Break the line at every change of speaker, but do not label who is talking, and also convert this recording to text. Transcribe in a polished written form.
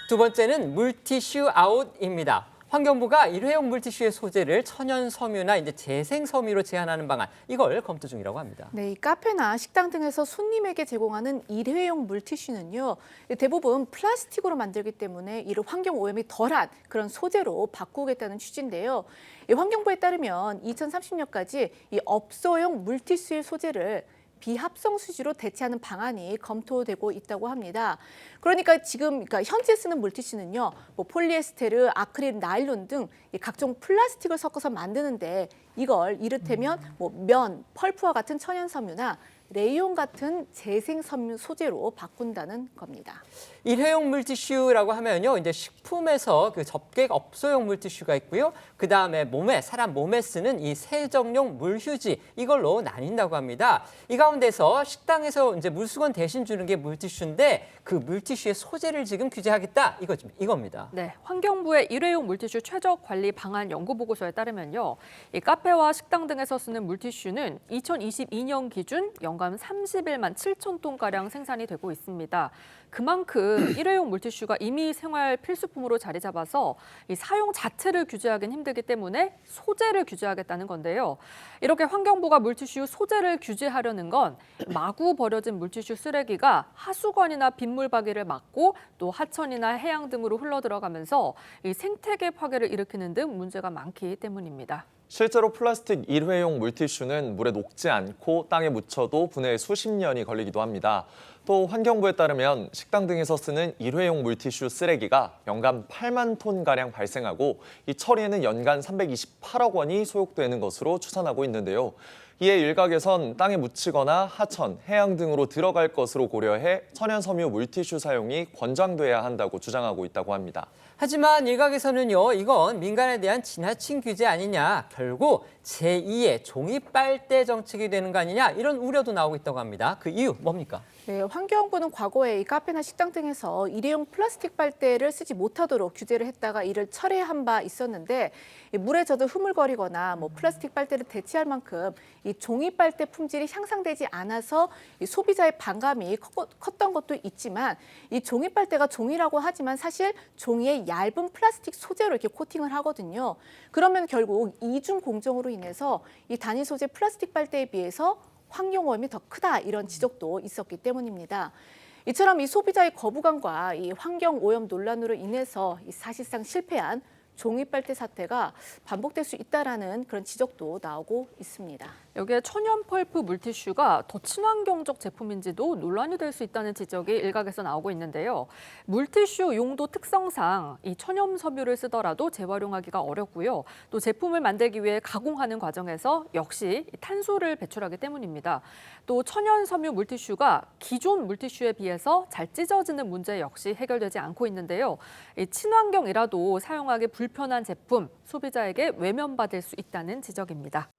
두 번째는 물티슈 아웃입니다. 환경부가 일회용 물티슈의 소재를 천연 섬유나 재생 섬유로 제한하는 방안, 이걸 검토 중이라고 합니다.
네, 이 카페나 식당 등에서 손님에게 제공하는 일회용 물티슈는요, 대부분 플라스틱으로 만들기 때문에 이를 환경 오염이 덜한 그런 소재로 바꾸겠다는 취지인데요. 이 환경부에 따르면 2030년까지 이 업소용 물티슈의 소재를 비합성 수지로 대체하는 방안이 검토되고 있다고 합니다. 그러니까 현재 쓰는 물티슈는요, 폴리에스테르, 아크릴, 나일론 등 각종 플라스틱을 섞어서 만드는데 이걸 이를테면 면, 펄프와 같은 천연 섬유나 레이온 같은 재생 섬유 소재로 바꾼다는 겁니다.
일회용 물티슈라고 하면요, 식품에서 그 접객 업소용 물티슈가 있고요. 그 다음에 사람 몸에 쓰는 이 세정용 물휴지, 이걸로 나뉜다고 합니다. 이 가운데서 식당에서 물수건 대신 주는 게 물티슈인데 그 물티슈의 소재를 지금 규제하겠다, 이겁니다.
네, 환경부의 일회용 물티슈 최적 관리 방안 연구 보고서에 따르면요, 이 카페와 식당 등에서 쓰는 물티슈는 2022년 기준 연간 31만 7천 톤가량 생산이 되고 있습니다. 그만큼 일회용 물티슈가 이미 생활 필수품으로 자리 잡아서 이 사용 자체를 규제하기는 힘들기 때문에 소재를 규제하겠다는 건데요. 이렇게 환경부가 물티슈 소재를 규제하려는 건 마구 버려진 물티슈 쓰레기가 하수관이나 빗물바퀴를 막고 또 하천이나 해양 등으로 흘러들어가면서 이 생태계 파괴를 일으키는 등 문제가 많기 때문입니다.
실제로 플라스틱 일회용 물티슈는 물에 녹지 않고 땅에 묻혀도 분해에 수십 년이 걸리기도 합니다. 또 환경부에 따르면 식당 등에서 쓰는 일회용 물티슈 쓰레기가 연간 8만 톤가량 발생하고 이 처리에는 연간 328억 원이 소요되는 것으로 추산하고 있는데요. 이에 일각에선 땅에 묻히거나 하천, 해양 등으로 들어갈 것으로 고려해 천연섬유 물티슈 사용이 권장돼야 한다고 주장하고 있다고 합니다.
하지만 일각에서는요, 이건 민간에 대한 지나친 규제 아니냐, 결국 제2의 종이 빨대 정책이 되는 거 아니냐, 이런 우려도 나오고 있다고 합니다. 그 이유 뭡니까?
네, 환경부는 과거에 이 카페나 식당 등에서 일회용 플라스틱 빨대를 쓰지 못하도록 규제를 했다가 이를 철회한 바 있었는데 물에 젖어 흐물거리거나 플라스틱 빨대를 대체할 만큼 이 종이 빨대 품질이 향상되지 않아서 이 소비자의 반감이 컸던 것도 있지만 이 종이 빨대가 종이라고 하지만 사실 종이에 얇은 플라스틱 소재로 이렇게 코팅을 하거든요. 그러면 결국 이중 공정으로 인해서 이 단위 소재 플라스틱 빨대에 비해서 환경오염이 더 크다, 이런 지적도 있었기 때문입니다. 이처럼 이 소비자의 거부감과 이 환경오염 논란으로 인해서 사실상 실패한 종이빨대 사태가 반복될 수 있다라는 그런 지적도 나오고 있습니다.
여기에 천연 펄프 물티슈가 더 친환경적 제품인지도 논란이 될 수 있다는 지적이 일각에서 나오고 있는데요. 물티슈 용도 특성상 이 천연 섬유를 쓰더라도 재활용하기가 어렵고요. 또 제품을 만들기 위해 가공하는 과정에서 역시 탄소를 배출하기 때문입니다. 또 천연 섬유 물티슈가 기존 물티슈에 비해서 잘 찢어지는 문제 역시 해결되지 않고 있는데요. 이 친환경이라도 사용하기 불편한 제품, 소비자에게 외면받을 수 있다는 지적입니다.